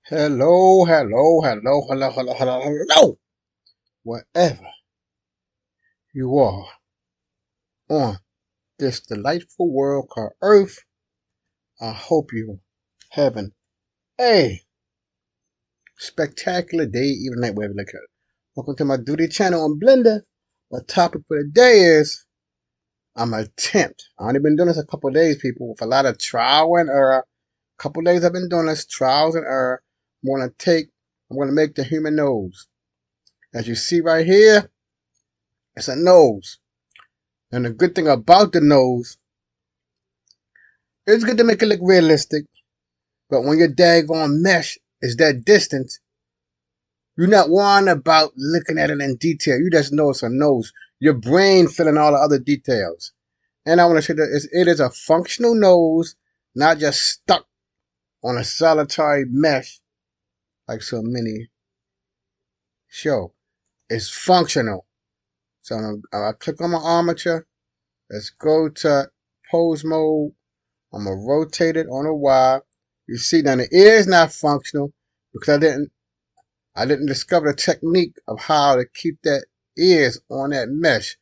Hello, hello, hello, hello, hello, hello, hello. Wherever you are on this delightful world called Earth, I hope you're having a spectacular day, even night, wherever you look at it. Welcome to my duty channel on Blender. My topic for the day is I'm a attempt. I only been doing this a couple of days, people, with a lot of trial and error. A couple of days I've been doing this, trials and error. I'm gonna make the human nose. As you see right here, it's a nose. And the good thing about the nose, it's good to make it look realistic, but when your daggone mesh is that distance, you're not worrying about looking at it in detail. You just know it's a nose. Your brain filling all the other details. And I want to say that it is a functional nose, not just stuck on a solitary mesh like so many show. It's functional. So I'll click on my armature. Let's go to pose mode. I'm gonna rotate it on a Y. You see now the ear is not functional because I didn't discover the technique of how to keep that ears on that mesh.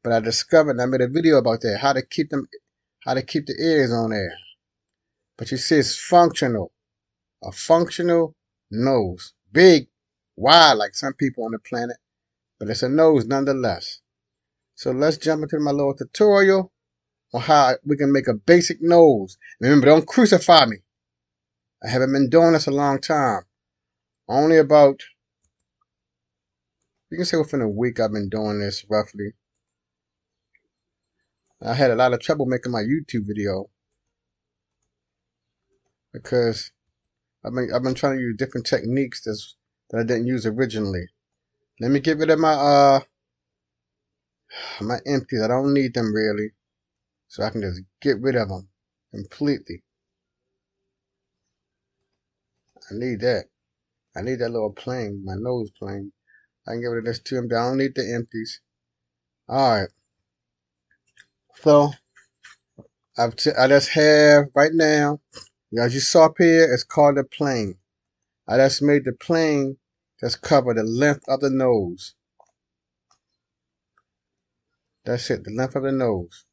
But I discovered and I made a video about that, how to keep the ears on there. But you see it's functional. A functional nose. Big, wide like some people on the planet, but it's a nose nonetheless. So let's jump into my little tutorial on how we can make a basic nose. Remember, don't crucify me. I haven't been doing this a long time. Only about, you can say within a week I've been doing this roughly. I had a lot of trouble making my YouTube video because I've been trying to use different techniques that I didn't use originally. Let me get rid of my empties. I don't need them really, so I can just get rid of them completely. I need that. I need that little plane, my nose plane. I can get rid of this too. I don't need the empties. All right. So I just have right now. As you saw up here, it's called a plane. I just made the plane just cover the length of the nose. That's it, the length of the nose.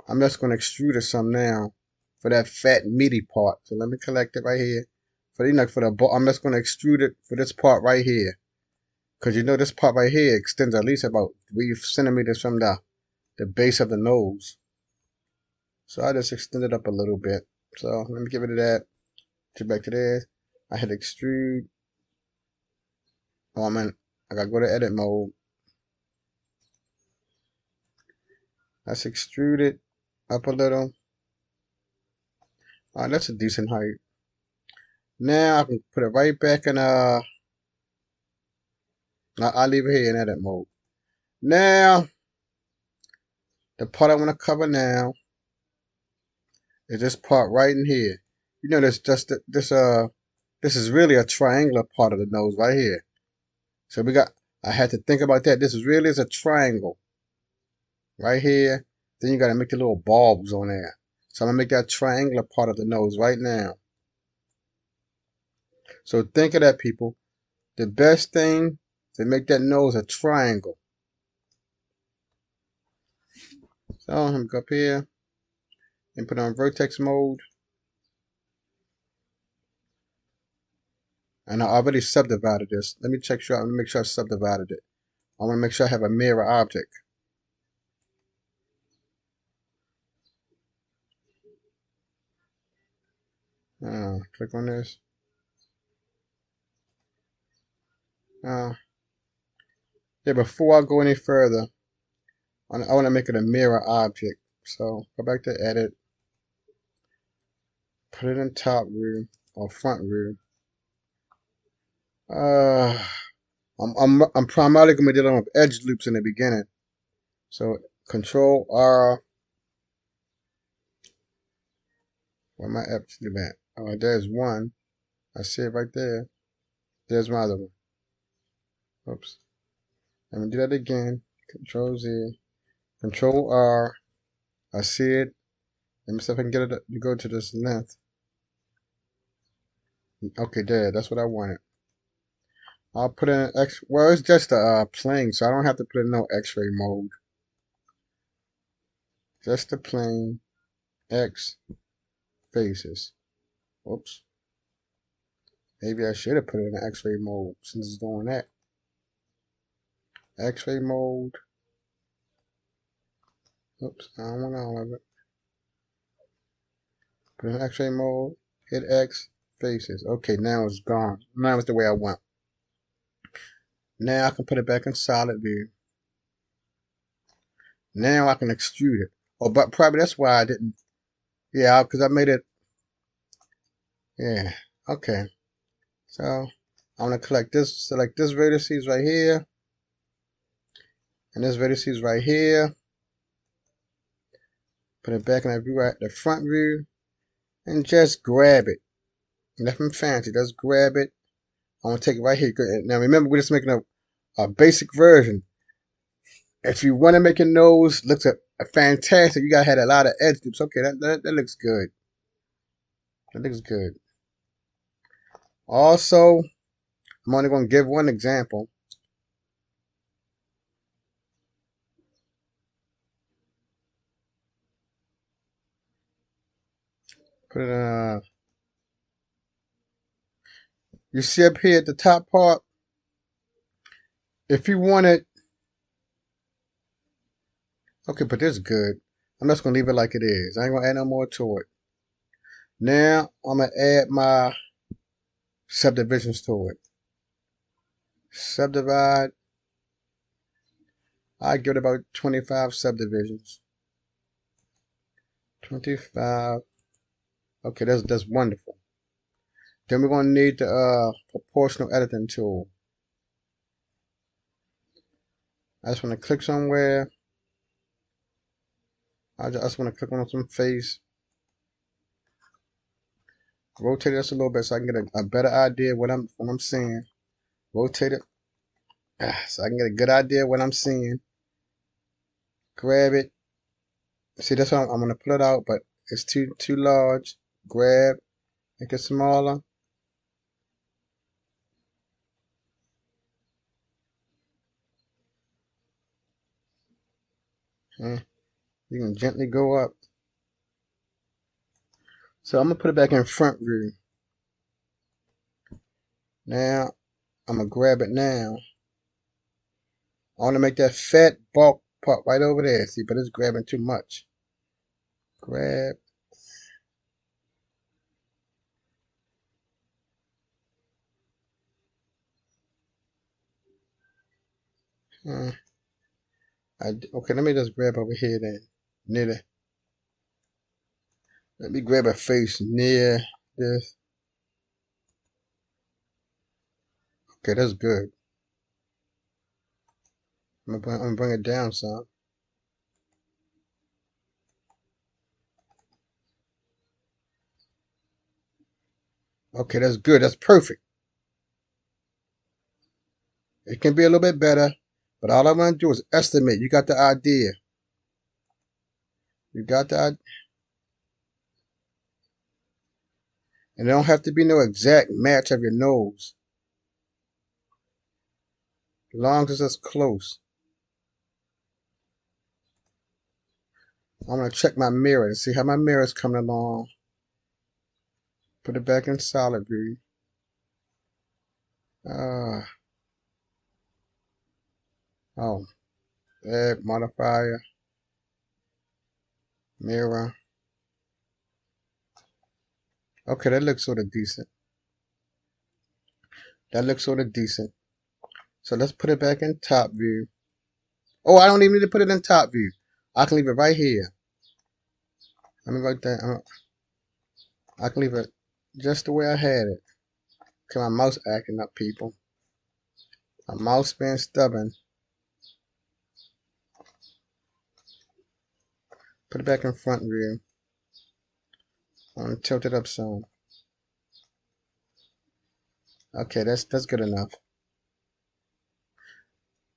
I'm just going to extrude it some now for that fat meaty part. So let me collect it right here. I'm just going to extrude it for this part right here. Because you know this part right here extends at least about 3 centimeters from the base of the nose. So I just extend it up a little bit. So let me get rid of that. Get back to this. I hit extrude. Oh man, I gotta go to edit mode. Let's extrude it up a little. Alright, that's a decent height. Now I can put it right back in I'll leave it here in edit mode. Now the part I want to cover now is this part right in here. You know this is really a triangular part of the nose right here. So I had to think about that. This is really is a triangle. Right here. Then you gotta make the little bulbs on there. So I'm gonna make that triangular part of the nose right now. So think of that, people. The best thing to make that nose a triangle. So I'm gonna go up here and put on vertex mode. And I already subdivided this. Let me make sure I subdivided it. I want to make sure I have a mirror object. Click on this. Yeah, before I go any further, I want to make it a mirror object. So go back to edit, put it in top view or front view. I'm primarily gonna be dealing with edge loops in the beginning. So Control R. Where my edge loop at? Oh, there's one. I see it right there. There's my other one. Oops. Let me do that again. Control Z. Control R. I see it. Let me see if I can get it to go to this length. Okay, there. That's what I wanted. I'll put in X. Well, it's just a plane, so I don't have to put in no X-ray mode. Just a plane X faces. Whoops. Maybe I should have put it in X-ray mode since it's doing that. X-ray mode. Oops, I don't want all of it. Put in X-ray mode. Hit X faces. Okay, now it's gone. Now it's the way I want. Now I can put it back in solid view. Now I can extrude it. Oh, but probably that's why I didn't. Yeah, because I made it. Yeah. Okay. So I'm gonna select this vertices right here, and this vertices right here. Put it back in the view, right, the front view, and just grab it. Nothing fancy. Just grab it. I'm gonna take it right here. Now remember, we're just making a basic version. If you want to make your nose look fantastic, you gotta have a lot of edge loops. Okay, that looks good. That looks good. Also, I'm only gonna give one example. Put it you see up here at the top part, if you want it, okay, but this is good. I'm just gonna leave it like it is. I ain't gonna add no more to it. Now I'm gonna add my subdivisions to it. Subdivide. I give it about 25 subdivisions. 25. Okay, that's wonderful. Then we're gonna need the proportional editing tool. I just want to click somewhere. I just want to click on some face. Rotate this a little bit so I can get a better idea of what I'm seeing. Rotate it so I can get a good idea of what I'm seeing. Grab it. See, that's how I'm gonna pull it out, but it's too large. Grab, make it smaller. And you can gently go up. So I'm gonna put it back in front view. Now I'm gonna grab it now. I want to make that fat bulk part right over there. See, but it's grabbing too much. Grab. Okay, let me just grab over here then. Near the. Let me grab a face near this. Okay, that's good. I'm gonna bring it down some. Okay, that's good. That's perfect. It can be a little bit better, but all I'm gonna do is estimate. You got the idea. You got the idea. And it don't have to be no exact match of your nose. As long as it's close. I'm gonna check my mirror and see how my mirror is coming along. Put it back in solid view. Oh, add modifier, mirror. Okay, that looks sort of decent. That looks sort of decent. So let's put it back in top view. Oh, I don't even need to put it in top view. I can leave it right here. Let me write that. I can leave it just the way I had it. Okay, my mouse acting up, people. My mouse being stubborn. Put it back in front view. I'm gonna tilt it up some. Okay, that's good enough.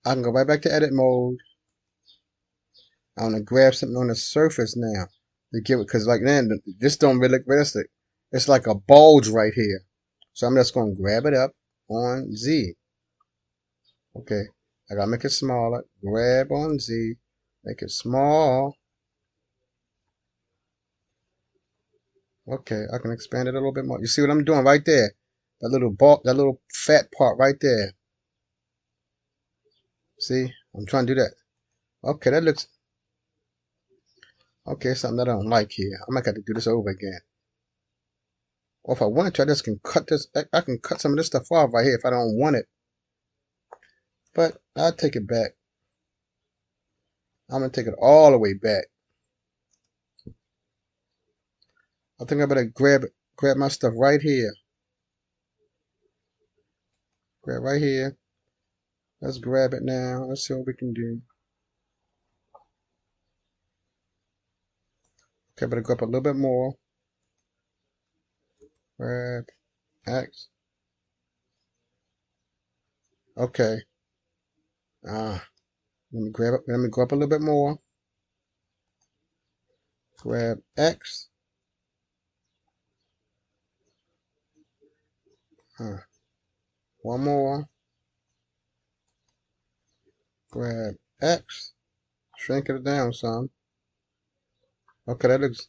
I can go right back to edit mode. I'm gonna grab something on the surface now to give it, because like then this don't really look realistic. It's like a bulge right here. So I'm just going to grab it up on Z. Okay, I got to make it smaller. Grab on Z. Make it small. Okay, I can expand it a little bit more. You see what I'm doing right there? That little ball, that little fat part right there. See? I'm trying to do that. Okay, that looks... Okay, something that I don't like here. I might have to do this over again. Or if I want to, I just can cut this. I can cut some of this stuff off right here if I don't want it. But I'll take it back. I'm going to take it all the way back. I think I better grab my stuff right here. Grab right here. Let's grab it now. Let's see what we can do. Okay, better go up a little bit more. Grab X. Okay. Let me grab it. Let me go up a little bit more. Grab X. One more. Grab X. Shrink it down some. Okay, that looks...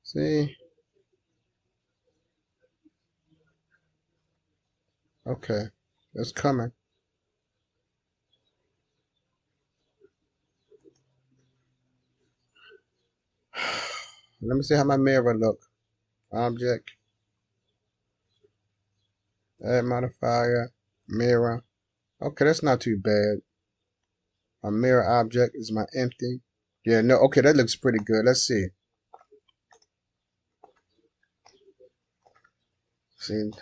See? Okay. It's coming. Let me see how my mirror look. Object. Add modifier. Mirror. Okay, that's not too bad. My mirror object is my empty. Yeah, no, okay, that looks pretty good. Let's see. See?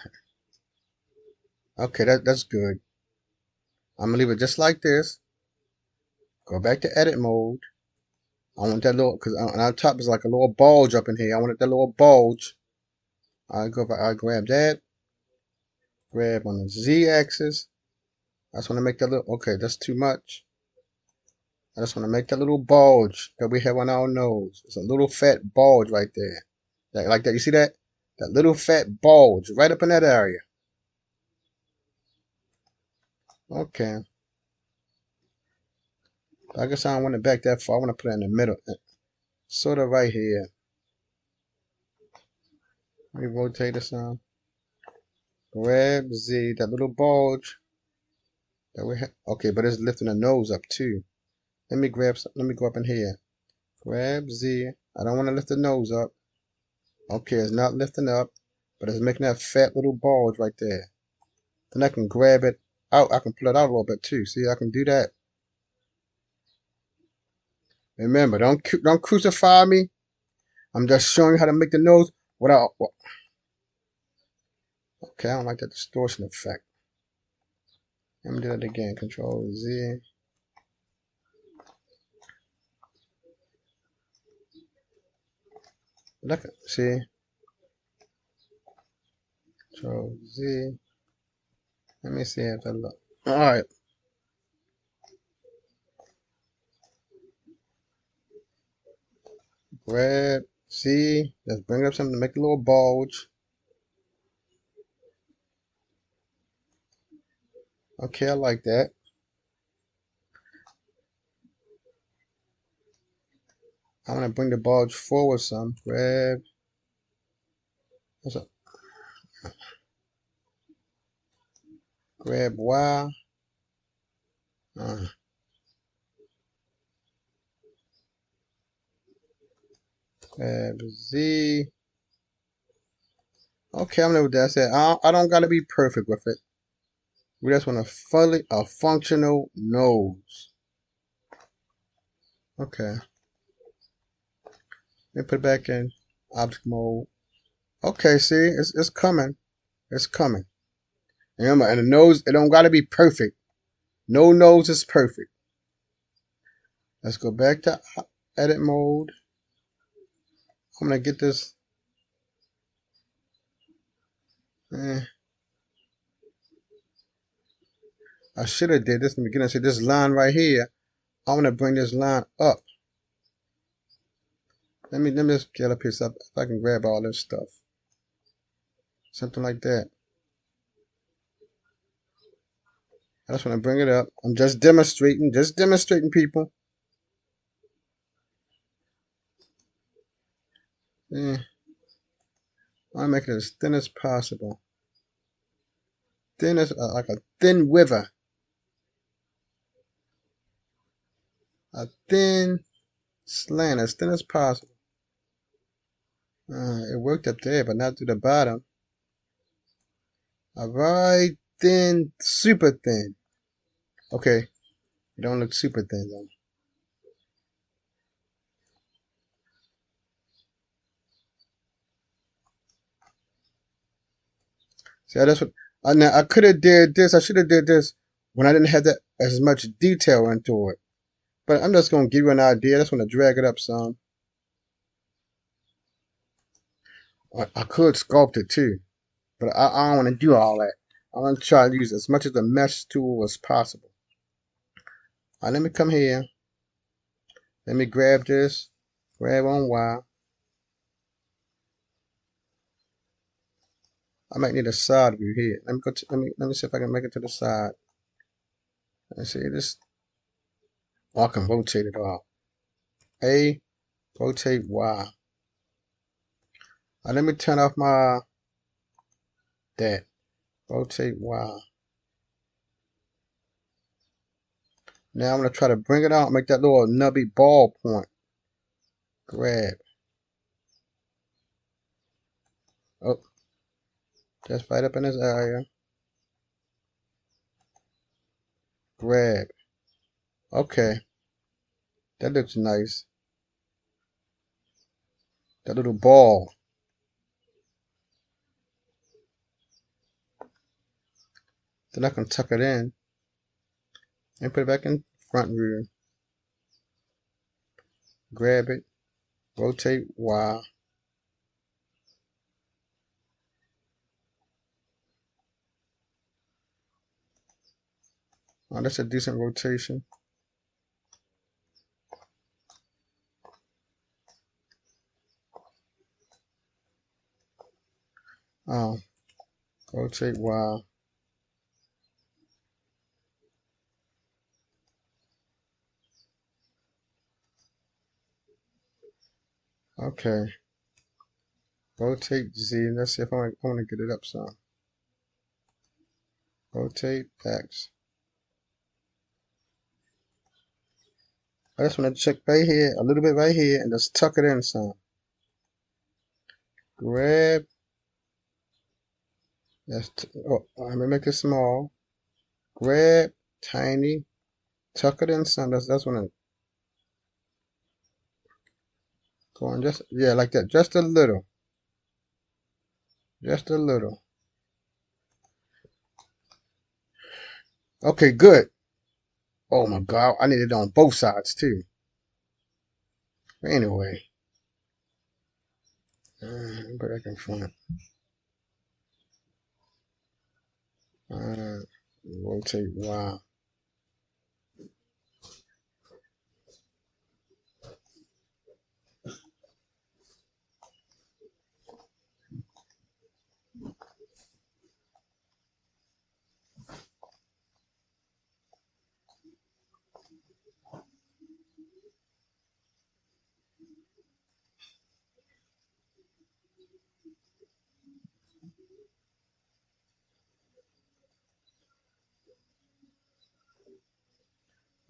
Okay, that's good. I'm gonna leave it just like this. Go back to edit mode. I want that little, because on top is like a little bulge up in here. I wanted that little bulge. I grab that. Grab on the Z axis. I just want to make that little, okay, that's too much. I just want to make that little bulge that we have on our nose. It's a little fat bulge right there. Like that. You see that? That little fat bulge right up in that area. Okay. I guess I don't want it back that far. I want to put it in the middle. Sort of right here. Let me rotate this on. Grab Z, that little bulge that we have. Okay, but it's lifting the nose up too. Let me go up in here. Grab Z. I don't want to lift the nose up. Okay, it's not lifting up, but it's making that fat little bulge right there. Then I can grab it out. I can pull it out a little bit too. See, I can do that. Remember, don't crucify me. I'm just showing you how to make the nose without... Okay, I don't like that distortion effect. Let me do that again. Control Z. Look, see? Control Z. Let me see if that look. Alright. Grab Z. Let's bring up something to make a little bulge. Okay, I like that. I'm gonna bring the bulge forward some. Grab. What's up? Grab Y. Grab Z. Okay, I'm gonna do that. I don't gotta be perfect with it. We just want a functional nose. Okay. Let me put it back in object mode. Okay, see, it's coming. It's coming. Remember, and the nose, it don't gotta be perfect. No nose is perfect. Let's go back to edit mode. I'm gonna get this. I should have did this in the beginning. See this line right here. I'm gonna bring this line up. Let me just get a piece up if I can grab all this stuff. Something like that. I just want to bring it up. I'm just demonstrating people. Yeah, I'm making it as thin as possible. Thin as like a thin wither. A thin slant, as thin as possible. It worked up there, but not to the bottom. A very thin, super thin. Okay, it don't look super thin though. See, that's what I could have did this. I should have did this when I didn't have that as much detail into it. But I'm just gonna give you an idea. I just want to drag it up some. I could sculpt it too, but I don't want to do all that. I want to try to use as much of the mesh tool as possible. All right, let me come here. Let me grab this. Grab on Y. I might need a side view here. Let me go. Let me see if I can make it to the side. Let's see this. Oh, I can rotate it off. A, rotate Y. Let me turn off my that. Rotate Y. Now I'm gonna try to bring it out, make that little nubby ball point. Grab. Oh, just right up in this area. Grab. Okay, that looks nice. That little ball. Then I can tuck it in and put it back in front view. Grab it. Rotate Y. Oh, that's a decent rotation. Oh, rotate Y. Okay. Rotate Z. Let's see if I want to get it up some. Rotate X. I just want to check right here, a little bit right here, and just tuck it in some. Grab. Oh, I'm gonna make it small. Grab, tiny, tuck it in some. That's when I'm going just yeah, like that. Just a little. Just a little. Okay, good. Oh my God, I need it on both sides too. Anyway, put that in front. Uh, rotate Y.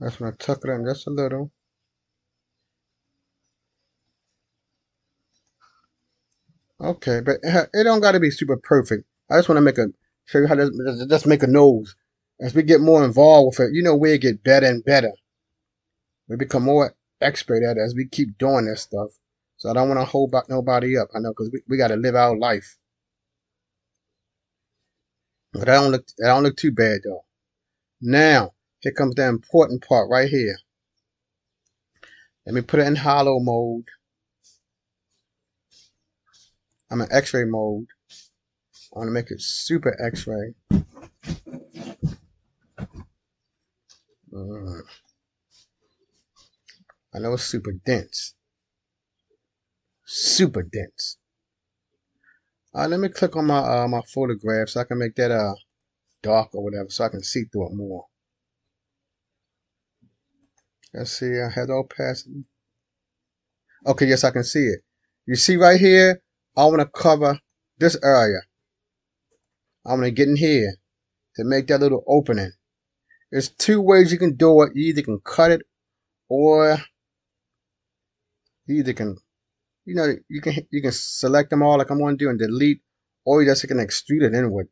That's when I tuck it in just a little. Okay, but it don't got to be super perfect. I just want to show you how to just make a nose. As we get more involved with it, we get better and better. We become more expert at it as we keep doing this stuff. So I don't want to hold back nobody up. I know because we got to live our life. But that don't look too bad though. Now here comes the important part right here. Let me put it in hollow mode. I'm in X-ray mode. I want to make it super X-ray. I know it's super dense. Super dense. Let me click on my photograph so I can make that dark or whatever, so I can see through it more. Let's see. I had opacity. Okay, yes, I can see it. You see right here, I want to cover this area. I want to get in here to make that little opening. There's two ways you can do it. You either can cut it, or you either can, you can select them all like I'm going to do and delete, or you just can extrude it inward.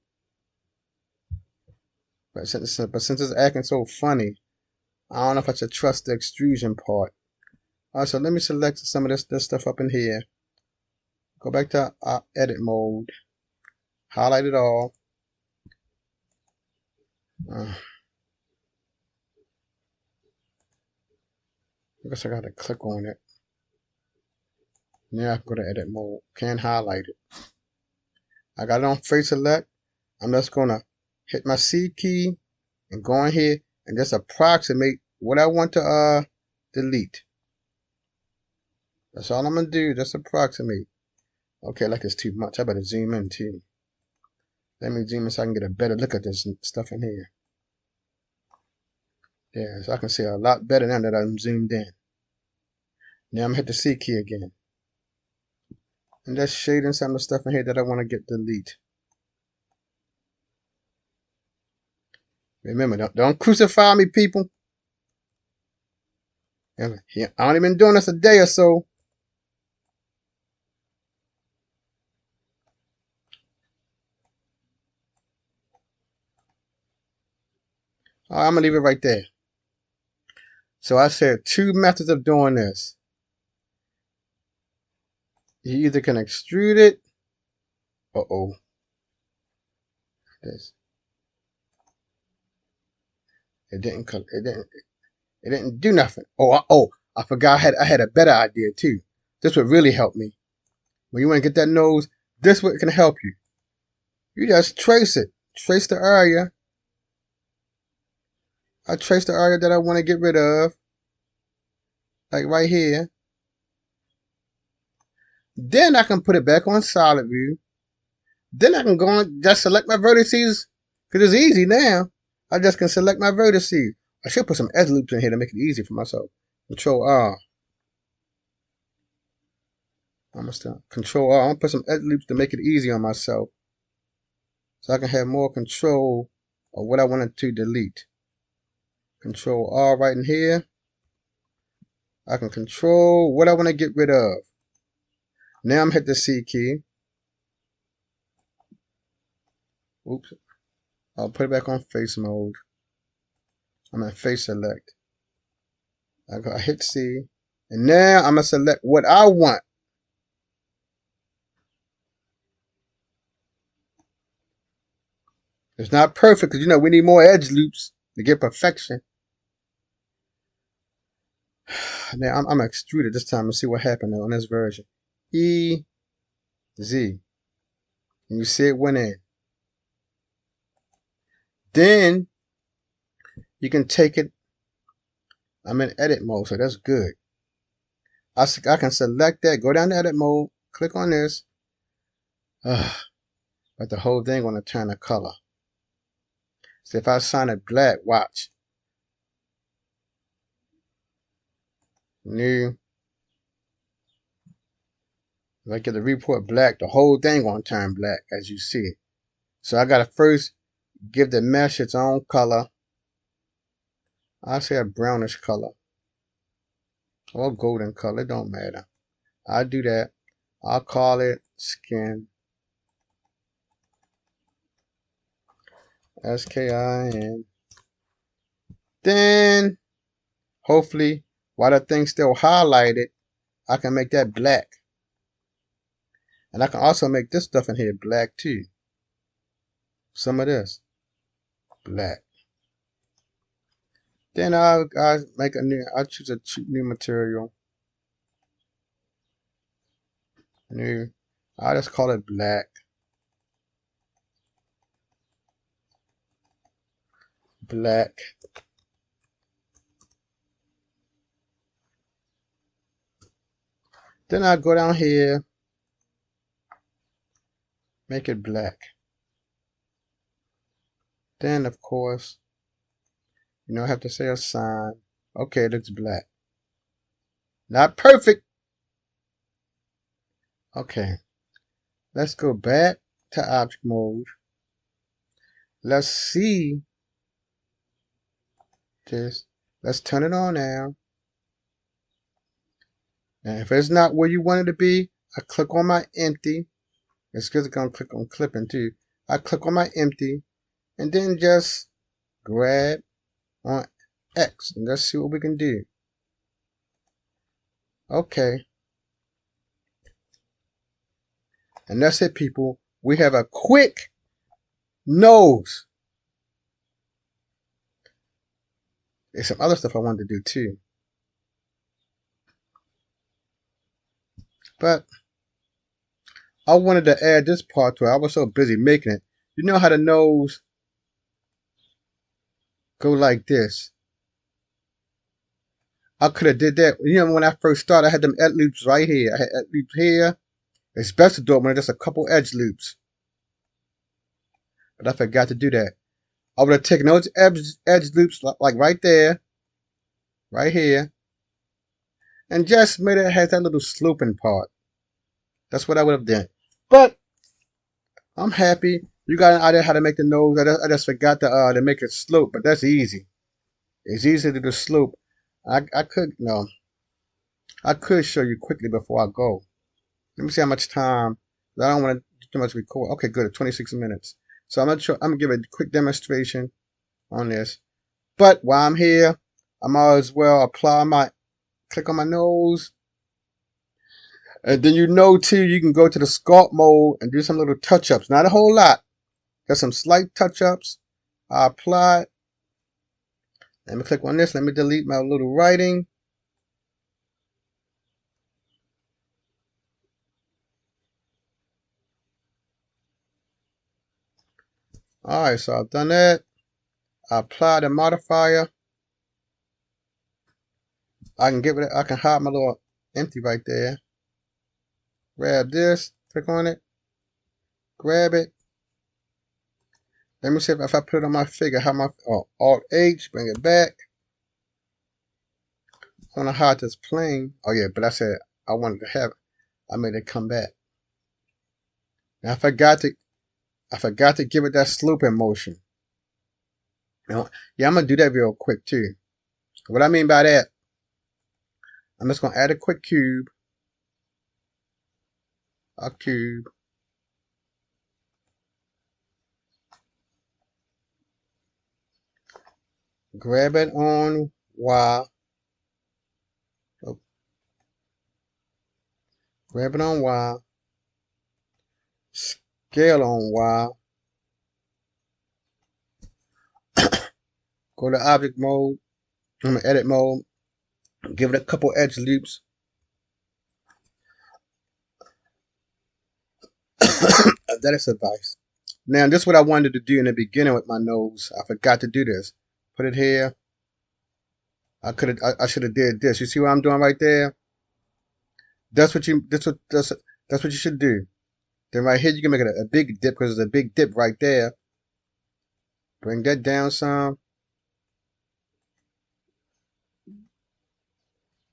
But since it's acting so funny, I don't know if I should trust the extrusion part. Alright, so let me select some of this stuff up in here. Go back to edit mode. Highlight it all. I guess I gotta click on it. Now I can go to edit mode. Can't highlight it. I got it on face select. I'm just gonna hit my C key and go in here and just approximate what I want to delete. That's all I'm gonna do. Just approximate. Okay, like it's too much. I better zoom in too. Let me zoom in so I can get a better look at this stuff in here. Yeah, so I can see a lot better now that I'm zoomed in. Now I'm gonna hit the C key again. And just shading some of the stuff in here that I want to get delete. Remember, don't crucify me, people. I only been doing this a day or so. All right, I'm gonna leave it right there. So I said two methods of doing this. You either can extrude it. This. It didn't do nothing. I forgot I had a better idea too. This would really help me. When you want to get that nose, this one can help you. You just trace it. Trace the area. I trace the area that I want to get rid of. Like right here. Then I can put it back on solid view. Then I can go and just select my vertices. Because it's easy now. I just can select my vertices. I should put some edge loops in here to make it easy for myself. Control R. I'm gonna start. Control R. I'm gonna put some edge loops to make it easy on myself. So I can have more control of what I wanted to delete. Control R right in here. I can control what I want to get rid of. Now I'm hit the C key. Oops. I'll put it back on face mode. I'm in face select. I hit C. And now I'm going to select what I want. It's not perfect because, we need more edge loops to get perfection. Now I'm going to extrude it this time and see what happened on this version. E, Z. And you see it went in. Then you can take it. I'm in edit mode, so that's good. I can select that, go down to edit mode, click on this. But the whole thing gonna turn a color. So if I assign it black, watch. New. If I get the report black, the whole thing gonna turn black as you see it. So I gotta first give the mesh its own color. I say a brownish color. Or golden color, it don't matter. I do that. I'll call it skin. SKIN. Then, hopefully, while the thing's still highlighted, I can make that black. And I can also make this stuff in here black too. Some of this. Black. Then I'll choose a new material. New. I'll just call it black. Black. Then I'll go down here. Make it black. Then, of course, you don't have to say a sign. Okay, it looks black. Not perfect. Okay, let's go back to object mode. Let's see this. Let's turn it on now. And if it's not where you want it to be, I click on my empty. It's because it's going to click on clipping too. I click on my empty and then just grab on X and let's see what we can do. Okay. And that's it, people. We have a quick nose. There's some other stuff I wanted to do too. But I wanted to add this part to it. I was so busy making it. You know how the nose go like this? I could have did that. You know, when I first started, I had them edge loops right here. I had edge loops here. It's best to do it when there's just a couple edge loops. But I forgot to do that. I would have taken those edge loops like right there, right here, and just made it has that little sloping part. That's what I would have done. But I'm happy. You got an idea how to make the nose. I just forgot to make it slope, but that's easy. It's easy to do the slope. I could show you quickly before I go. Let me see how much time. I don't want to do too much record. Okay, good. 26 minutes. So I'm gonna give a quick demonstration on this. But while I'm here, I might as well click on my nose. And then too, you can go to the sculpt mode and do some little touch-ups. Not a whole lot. There's some slight touch-ups. I apply it. Let me click on this. Let me delete my little writing. Alright, so I've done that. I apply the modifier. I can hide my little empty right there. Grab this, click on it, grab it. Let me see if I put it on my figure, Alt H, bring it back. I want to hide this plane. Oh yeah, but I said I wanted to have it. I made it come back. Now I forgot to give it that sloping motion. Yeah, I'm gonna do that real quick too. What I mean by that, I'm just gonna add a quick cube. A cube. Grab it on Y. Oh, grab it on Y. Scale on Y. Go to object mode. I'm in edit mode. Give it a couple edge loops. That is advice. Now, this is what I wanted to do in the beginning with my nose. I forgot to do this. Put it here. I should have did this. You see what I'm doing right there? That's what you should do. Then right here you can make it a big dip because there's a big dip right there. Bring that down some.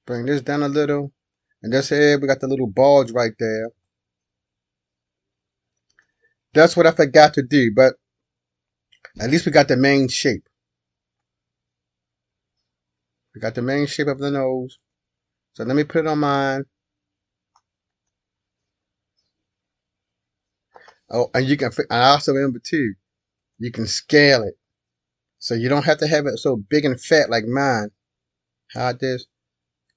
Bring this down a little. And that's here we got the little bulge right there. That's what I forgot to do, but at least we got the main shape. We got the main shape of the nose. So let me put it on mine. Oh, and I also remember too, you can scale it. So you don't have to have it so big and fat like mine. Hide this.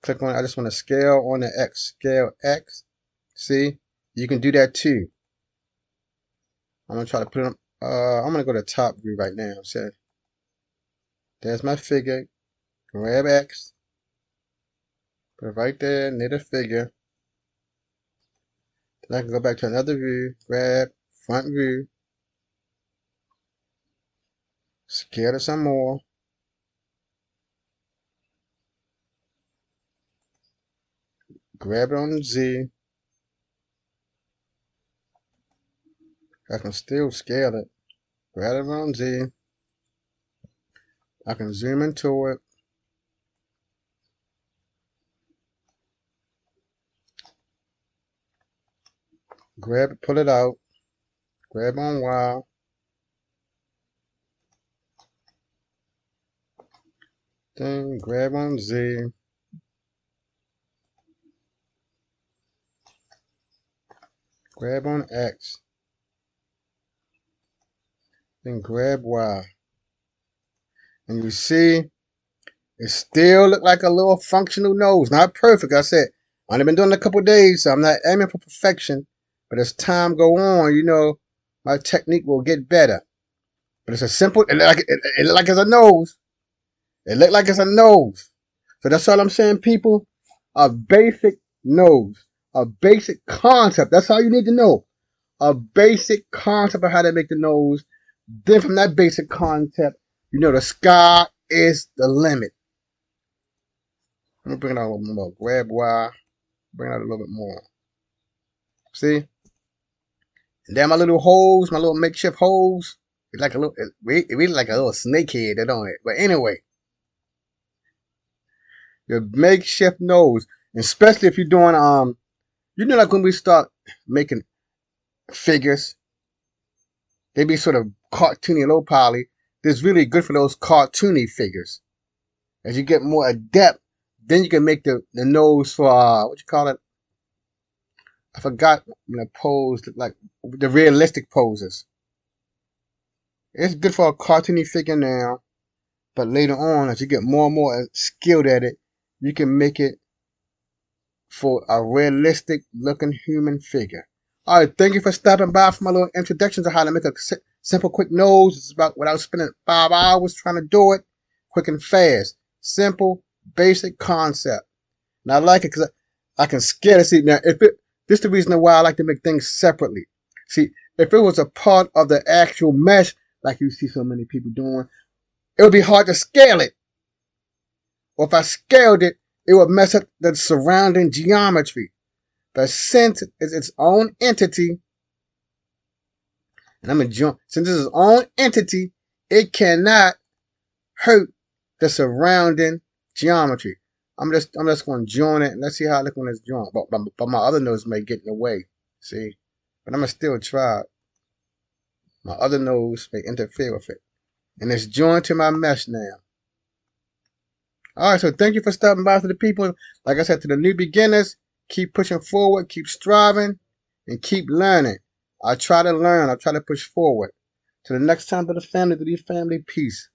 Click on it. I just want to scale on the X. Scale X. See? You can do that too. I'm going to try to put it on. I'm going to go to top view right now. So there's my figure. Grab X. Put it right there near the figure. Then I can go back to another view. Grab front view. Scale it some more. Grab it on Z. I can still scale it. Grab it around Z. I can zoom into it. Grab it, pull it out. Grab on Y. Then grab on Z. Grab on X. Then grab Y. And you see, it still look like a little functional nose. Not perfect. I said, I've only been doing it a couple days, so I'm not aiming for perfection. But as time go on, you know, my technique will get better. But it's a simple, it look like it's a nose. It look like it's a nose. So that's all I'm saying, people. A basic nose. A basic concept. That's all you need to know. A basic concept of how to make the nose. Then from that basic concept, you know the sky is the limit. Let me bring it out a little more. Grab Y. Bring it out a little bit more. See? And then my little holes, my little makeshift holes. It's like a little, it really like a little snake head, don't it? But anyway, your makeshift nose, especially if you're doing you know, like when we start making figures, they be sort of cartoony, low poly. This really good for those cartoony figures. As you get more adept, then you can make the nose for what you call it? I forgot when the pose like the realistic poses. It's good for a cartoony figure now, but later on, as you get more and more skilled at it, you can make it for a realistic looking human figure. All right, thank you for stopping by for my little introduction to how to make a simple, quick nose. It's about without spending 5 hours trying to do it, quick and fast, simple, basic concept. And I like it because I can scale it. See, now if it, this is the reason why I like to make things separately. See, if it was a part of the actual mesh, like you see so many people doing, it would be hard to scale it. Or if I scaled it, it would mess up the surrounding geometry. But since it's its own entity, and I'm gonna jump, since it's its own entity, it cannot hurt the surrounding geometry. I'm just gonna join it and let's see how I look when it's joined. But my other nose may get in the way. See? But I'm gonna still try it. My other nose may interfere with it. And it's joined to my mesh now. Alright, so thank you for stopping by to the people. Like I said, to the new beginners, keep pushing forward, keep striving, and keep learning. I try to learn, I try to push forward. To the next time to the family, peace.